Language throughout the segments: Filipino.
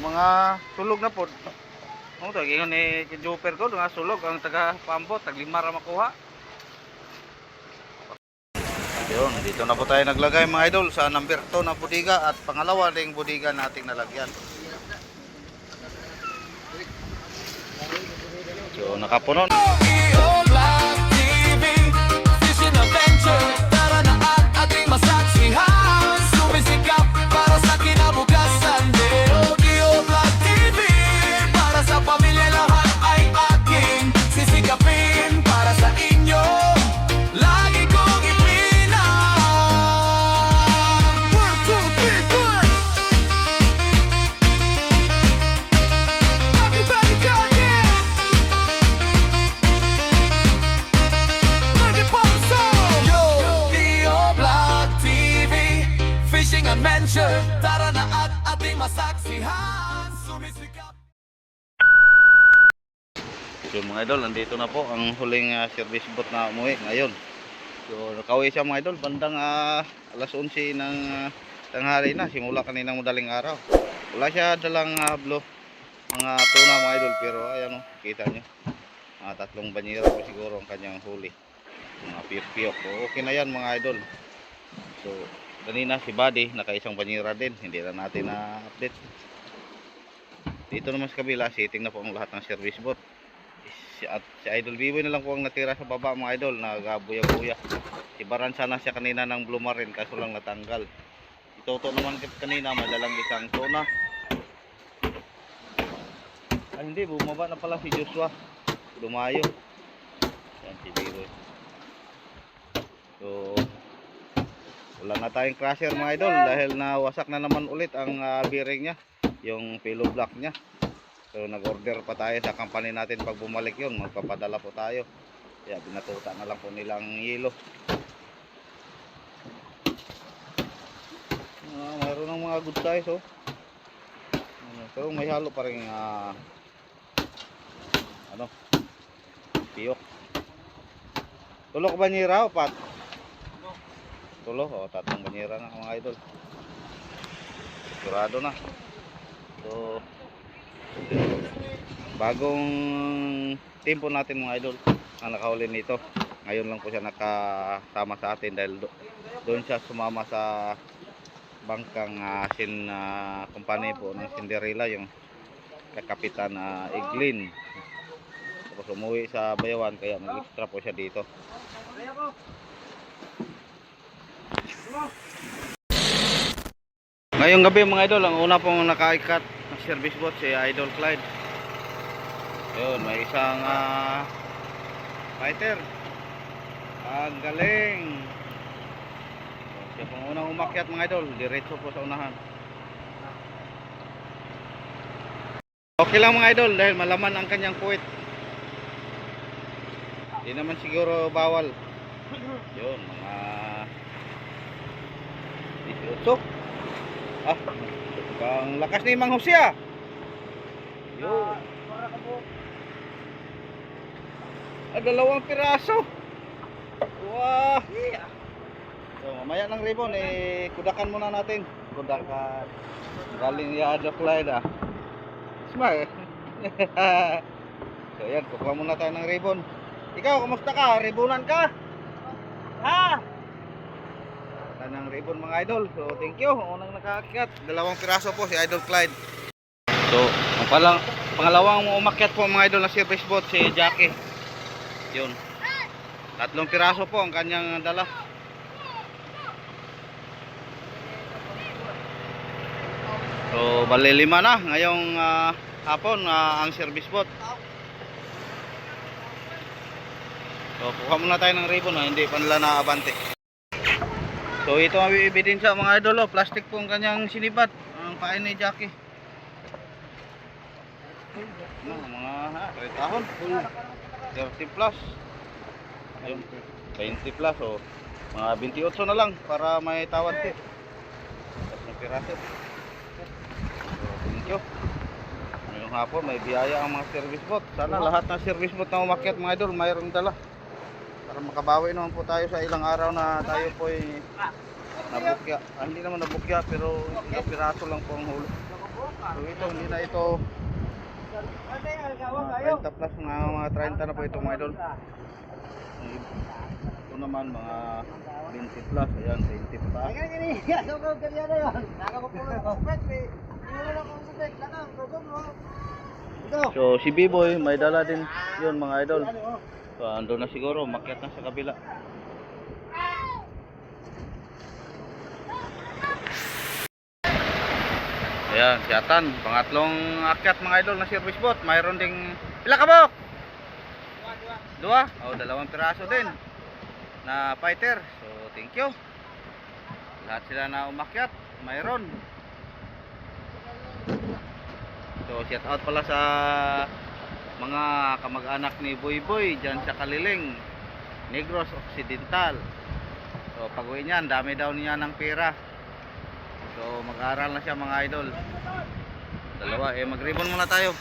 mga sulog na po. Mo to gingon ni Joper ko nga sulog ang taga Pambot, tag 5 ra makuha. Yun, dito na po tayo naglagay mga idol sa number 2 na bodega at pangalawa ding bodega nating nalagyan. So nakapuno. Tara na at ating masaksihan, sumisikap. So mga idol, nandito na po ang huling service boat na umuwi ngayon. So nakauwi siya mga idol, bandang alas 11 ng tanghali na, simula kaninang madaling araw. Wala siya dalang mga tuna mga idol, pero ayan o, kita nyo. 3 banyera po siguro ang kanyang huli. Mga piyok-piyok. So, okay na yan mga idol. So kanina si Buddy naka-1 banyera din, hindi na natin na-update. Dito naman sa kabila, sitting na po ang lahat ng service boat. At si Idol Biboy na lang po ang natira sa baba mga idol, nagabuya-buya. Si Baran sana siya kanina ng Blue Marine, kaso lang natanggal. Itoto naman kanina, madalang 1 tuna. Ay hindi, bumaba na pala si Joshua, lumayo. Yan si Biboy. So wala na tayong crusher mga idol dahil nawasak na naman ulit ang bearing nya, yung pillow block nya. So nag-order pa tayo sa company natin, pag bumalik yun magpapadala po tayo. Kaya binatuta na lang po nilang yelo. Mayroon ng mga good size oh. Pero may halo pa rin piyok. Tulok banyera o pat? Tulo, 3 banyera na mga idol. Sigurado na. So bagong tempo natin mga idol ang nakahuli nito. Ngayon lang po siya nakasama sa atin dahil doon siya sumama sa bangkang company po ng Cinderella, yung kakapitan Eglin. Tapos umuwi sa Bayawan, kaya mag-extra po siya dito. Ngayong gabi mga idol, ang una pong nakaikat na service boat si Idol Clyde. Yun, may isang fighter. Ang galing. Siya pong unang umakyat mga idol, diretso po sa unahan. Okay lang mga idol dahil malaman ang kanyang puwit. Hindi naman siguro bawal. Yun, mga 18. Ang lakas ni Mang Jose Yun. 2 piraso. Wah. So mamaya ng ribbon kudakan muna natin. Kudakan. Galing ya Idol Clyde Smart. So yan, kukuha muna tayo ng ribbon. Ikaw, kumusta ka? Ribbonan ka? Ha? Ng ribbon mga idol. So thank you. Unang nakaakyat, 2 piraso po si Idol Clyde. So pangalawang umakyat po mga idol na service boat si Jackie. Yun, 3 piraso po ang kanyang dala. So bali 5 na ngayong hapon ang service boat. So kuha muna tayo ng ribbon hindi pa nila naabante. So ito ang ebidensya mga idol, plastic po ang kanyang sinibat, ang pain ni Jackie. Mga kahon 30 plus. Ayun, 20 plus o mga 28 na lang para may tawad din. Tapos ng piraso. So, thank you. Ngayong hapon may biyaya ang mga service boat. Sana lahat ng service boat na umakyat mga idol mayroong dala. Para makabawi naman po tayo sa ilang araw na tayo po ay nabukya. Hindi naman nabukya pero ilang piraso lang po ang huli. So ito, hindi na ito 30 plus, mga 30 na po ito mga idol. Ito naman mga 20 plus, ayan, 20 pa. So si B-Boy may dala din yun mga idol. So ando na siguro, makyat na sa kabila. Ayan, si Atan, pangatlong akyat mga idol na service boat. Mayroon ding pila ka bok? Dua? Oh, dalawang piraso din na fighter. So thank you. Lahat sila na umakyat, mayroon. So shout out pala sa mga kamag-anak ni Boy Boy dyan sa Kaliling, Negros Occidental. So pag uwi niyan, dami daw niya ng pera. So mag-aaral na siya mga idol. Dalawa, mag-ribbon muna tayo.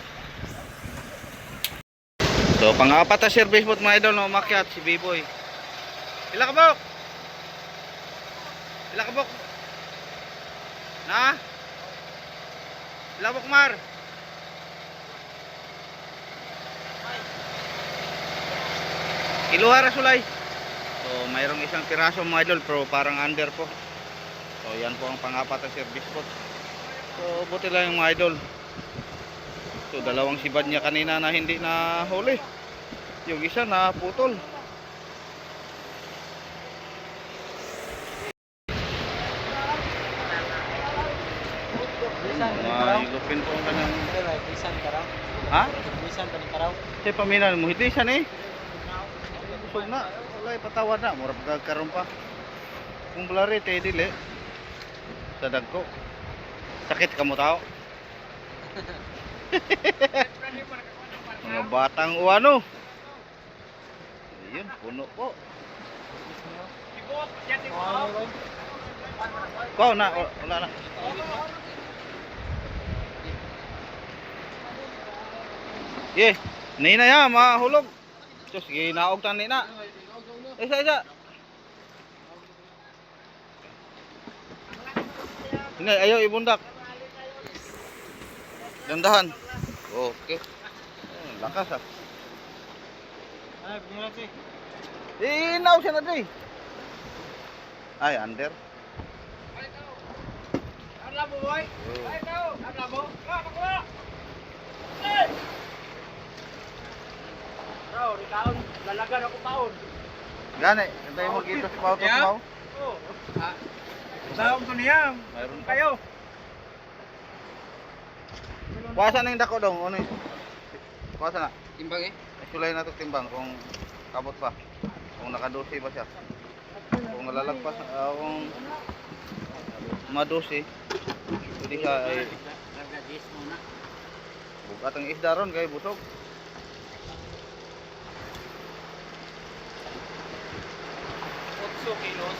So pang-apat na service boat mga idol na umakyat si B-Boy. Pila ka bok? Pila ka bok? Na? Pila bok mar? Kiluha ra sulay. So mayroong isang piraso mga idol pero parang under po. So yan po ang pang-apat na service boat. So buti lang yung mga idol. So dalawang sibad niya kanina na hindi na huli. Yung isa na putol. Ilupin po ang kanyang... Ha? Kasi paminan mo, hindi siya eh. Busog na, wala patawad na, mura pagkakaroon pa. Kung bulari, tayo dili. Sa dagko. Sakit ka mo tao. Mga batang uano. Ayun, puno po. Wow, na, wala na. Ye, nina ya, mahulog. So, sige, naog tan nina. Isa. Ini, ayo ibundak. Dandahan. Okay. Lakas ah. Ay, binira si. Inaw siya na di. Ay, under. Arla mo, boy. Ay, ikaw. Arla mo. Pakuha. Bro, rikaon. Lalagan ako paon. Gani, antay mo kita sa pautos mo. Oo. Saom to niya. Mayroon pa. Kayo. Kuwasa na yung dako dong. Ano yun? Kuwasa na. Timbang eh. Sulay na ito timbang kung kabot pa. Kung nakadosi ba siya. Kung nalalagpas, kung madosi, hindi siya ay bugat ang isda ron kay busog. Kilos.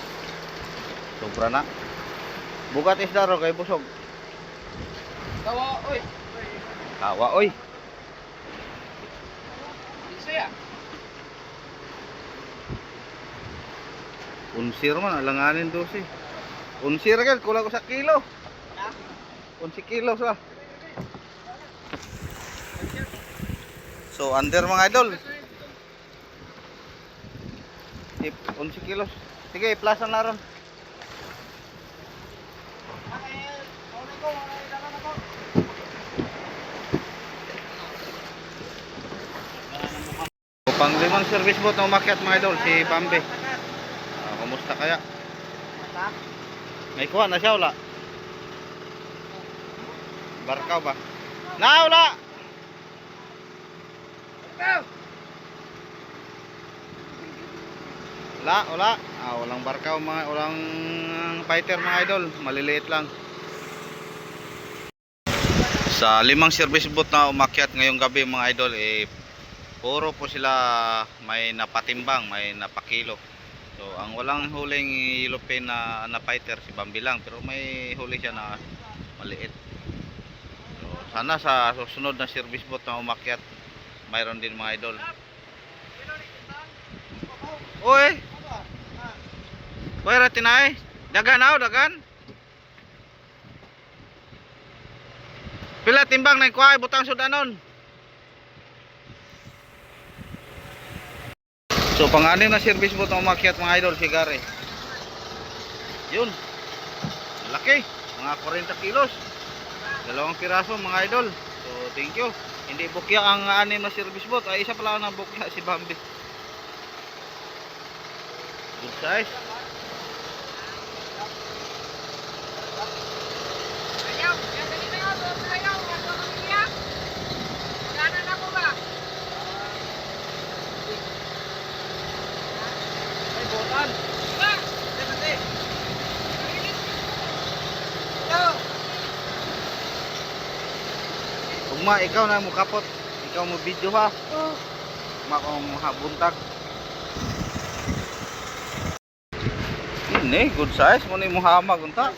Sobra na. Bugat isda ron kay busog. Tawa, oy. Tawa oy. Saya. Unsir man alanganin dosi. Unsir kan kulang ko sa kilo. 11 kilos lah. So under mga idol. 11 kilos. Sige, plasan na ron. Panglimang service boat na umakyat mga idol, si Bambi. Kumusta kaya? May kuha na siya wala? Barkaw ba? Na wala! Wala. Walang barkaw, walang fighter mga idol, maliliit lang. Sa limang service boat na umakyat ngayong gabi mga idol, puro po sila may napatimbang, may napakilo. So ang walang huling ilupin na fighter si Bambi lang, pero may huli siya na maliit. So sana sa susunod na service boat na umakyat mayroon din mga idol. Oy! Pwera tinay, dagan. Pila timbang na kuhay butang sudanon. So pang-anim na service boat ang umakyat mga idol si Gary. Yun. Laki, mga 40 kilos. Dalawang piraso mga idol. So thank you. Hindi bukya ang anim na service boat. Ay isa pala ang bukya si Bambi. Good size. Ayaw, yan dali na yun. Ayaw, ano ang iyak? Magana na ko ba? Ay, botan. Ba? Dati. Yo. Ugma, ikaw na mo kapot. Ikaw mo video ha. Ugma ko mo habuntag. Ini good size mo ni Muhammad unta.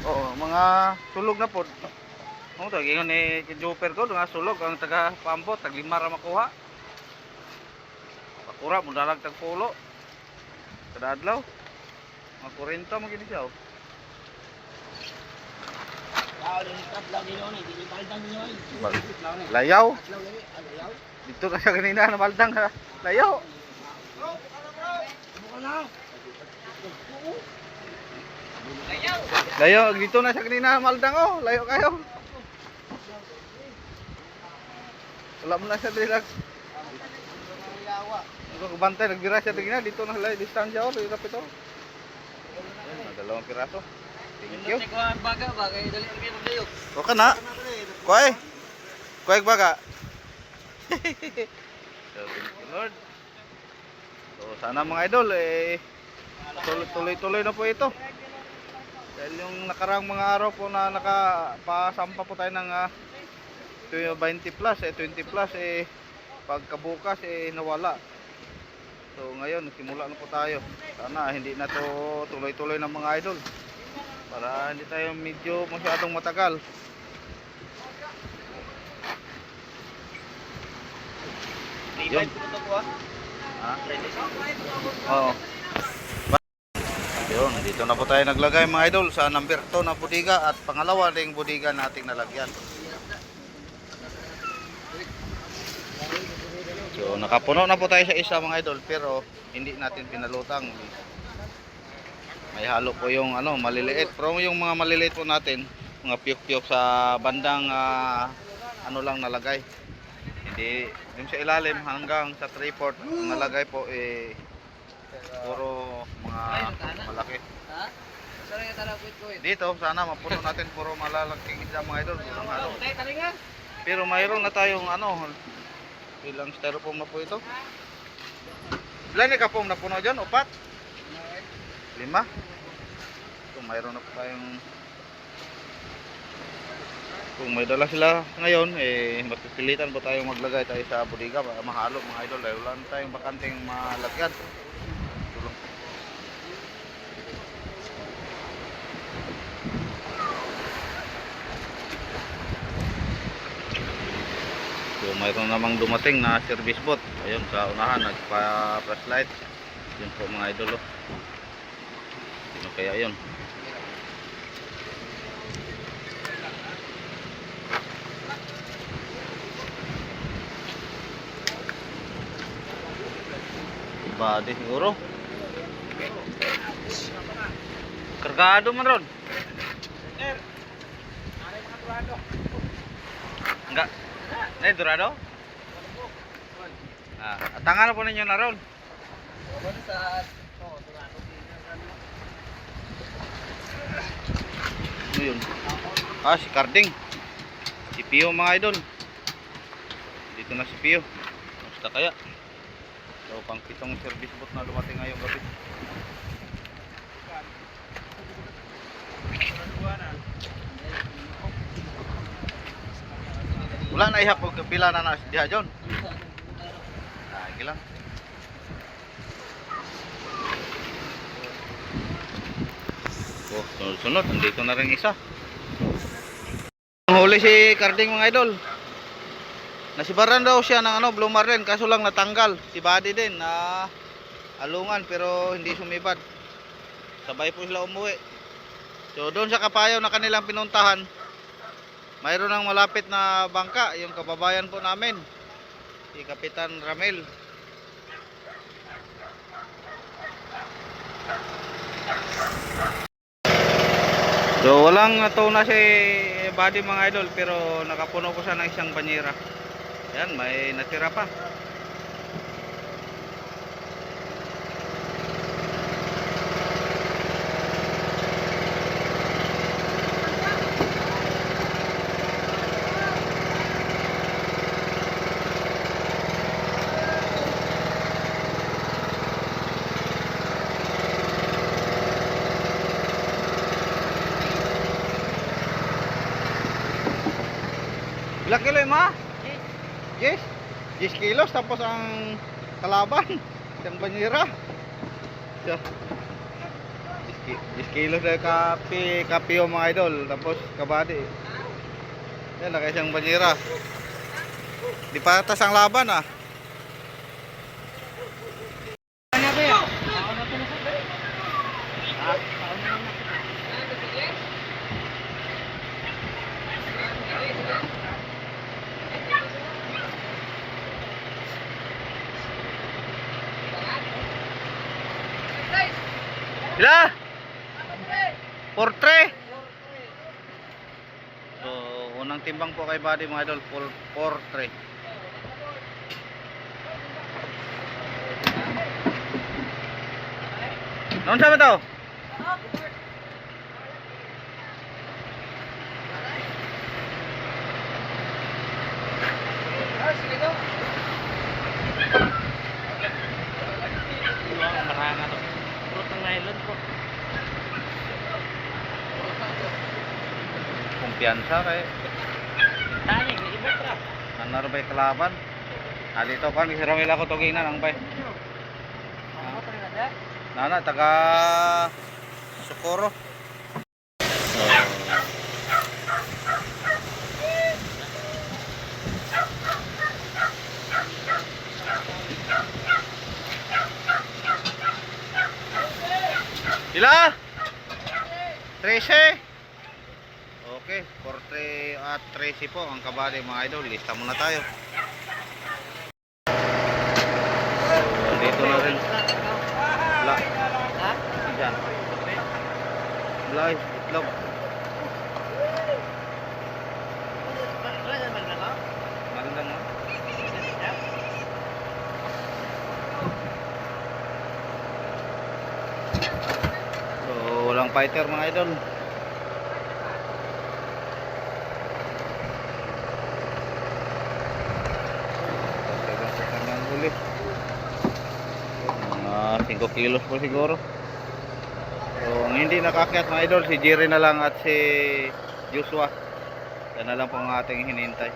Oo, mga sulog na pod. Mo to gingon ni Joper ko nga sulog ang taga Pambot tag 5 ra makuha. Pakura mo dalag tag pulo. Kada adlaw. Mga 40 mo gid siya. Layaw. Dito ka sa kanina na baldang ha. Layaw. Layo, dito na sa kanina maldang oh. Layo kayo. Wala mo na siya direct. Ito kabantay, nagbira siya tingnan. Dito na layo, distansya oh. Hirap ito. Dalawang piraso. Thank you. O ka na. Kuhay. Kuhay baga. So, thank you Lord. So sana mga idol tuloy-tuloy na po ito. Dahil yung nakarang mga araw po na nakapasampa po tayo ng 20 plus 20 plus pagkabukas nawala. So ngayon simula na po tayo. Sana hindi na to tuloy-tuloy ng mga idol. Para hindi tayo medyo masyadong matagal. Yun. Ha? Oo. Yun, dito na po tayo naglagay mga idol sa number 2 na budiga at pangalawa ding budiga nating nalagyan. So nakapuno na po tayo sa isa mga idol pero hindi natin pinalutang. May halo po yung maliliit. Pero yung mga maliliit po natin, mga piyok-piyok sa bandang lang nalagay. Hindi yung sa ilalim hanggang sa 3/4 nalagay po puro mga malaki. Dito sana mapuno natin puro malalaking isda mga idol. Pero mayroon na tayong ilang styrofoam na po ito. Ilan ka po napuno dyan? 4? 5? So mayroon na po tayong kung may dala sila ngayon mapipilitan po tayong maglagay tayo sa bodega para mahalo mga idol dahil wala na tayong bakanting malagyan. So mayroon namang dumating na service boat ayun sa unahan nagpa-flashlight yun po mga idol sino kaya yun. Badi siguro. Kargado man ron. Enggak. Ini dorado? Tangan po ninyo na ron. Ano yun? Si Carding. Si Pio mga idol. Dito na si Pio. Basta kaya. So pang 7 service boat na dumating ngayong gabi. Wala na ihapog pila na diha John. Sige lang. Sunod nandito na rin isa. Huli si Carding mga idol. Nasibaran daw siya ng blue marlin kaso lang natanggal. Si Buddy din na alungan pero hindi sumibad. Sabay po sila umuwi. So doon sa Kapayaw na kanilang pinuntahan, mayroon ng malapit na bangka, yung kababayan po namin, si Kapitan Ramel. So walang natuna si Buddy mga idol, pero nakapuno ko siya ng isang banyera. Yan, may natira pa. Ilang kilo yung ma? Yes. 10 kilos tapos ang kalaban, isang banyera. So, 10 kilos na kape yung mga idol, tapos kabady. Yan, naka isang banyera. Di patas ang laban ah. Ano ba yan? Ila? Portre. So, unang timbang po kay Buddy mga idol, portre. Noon sa ba to? Maranga to. Purot ng nylon po. Kumpiyansa kay Tani, iba tra. ano ba yung kalaban? Dito pa, si Ramil ako tugingan ang bay. Ako pa rin ada. Nana, taga Socorro. So, Ila? 13. Okay, 40 at 13 po ang kabady mga idol. Lista muna tayo. So, dito na rin. Wala. Ha? Diyan. Wala, itlog. Wala naman na lang. Magandang mo. So, walang fighter mga idol. Huli. Mga 5 kilos po siguro. So, ang hindi nakakyat mga idol, si Jerry na lang at si Joshua. Yan na lang po ang ating hinintay.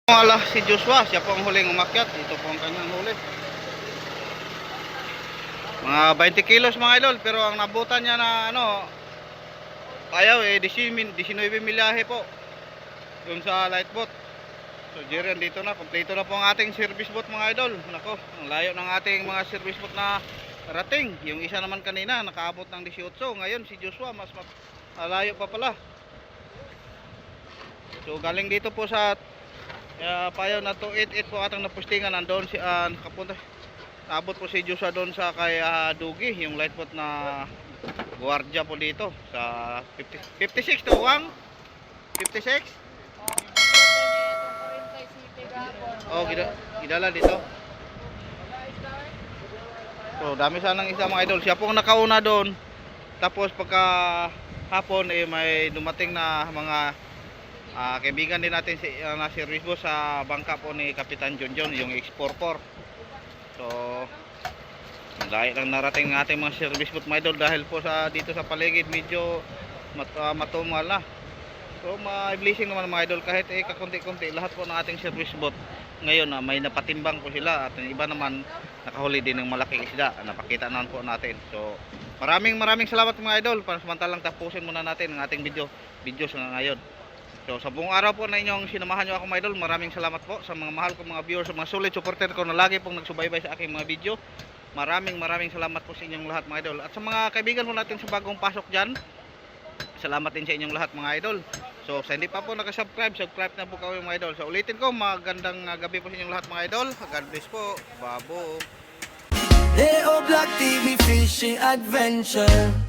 Ala, si Joshua, siya po ang huling umakyat. Ito po ang kanyang huli. Mga 20 kilos mga idol, pero ang nabutan niya na ano, Payaw 19 milyahe po. Yung sa light boat. So Jerry, dito na, kompleto na po ang ating service boat mga idol. Nako, ang layo ng ating mga service boat na rating. Yung isa naman kanina nakaabot ng 18. Ngayon si Joshua mas malayo pa pala. So galing dito po sa Payaw na 288 po atang napostingan. Nandoon si kapunta. Naabot po si Joshua doon sa kay Dugi, yung light boat na guardia po dito sa 56 to 1 56. Oh, gidala dito. So, dami sanang isa mga idol. Siya pong nakauna doon. Tapos pagka hapon may dumating na mga kaibigan din natin na service boat sa bangka po ni Kapitan John, yung X44. So, dahil lang narating ng ating mga service boat mga idol dahil po sa dito sa paligid medyo matumal na. So ma-blessing naman mga idol kahit kakunti-kunti lahat po ng ating service boat ngayon may napatimbang po sila at yung iba naman nakahuli din ng malaking isda. Napakita naman po natin. So maraming salamat mga idol. Pansamantalang tapusin muna natin ang ating videos ngayon. So sa buong araw po na inyong sinamahan nyo ako mga idol, maraming salamat po sa mga mahal kong mga viewers, sa mga solid supporter ko na lagi pong nagsubaybay sa aking mga video. maraming salamat po sa inyong lahat mga idol. At sa mga kaibigan po natin sa bagong pasok dyan, salamat din sa inyong lahat mga idol. So sa hindi pa po nakasubscribe, subscribe na po kayo mga idol. So ulitin ko, magandang gabi po sa inyong lahat mga idol. God bless po. Babo. Leo Black TV Fishing Adventure.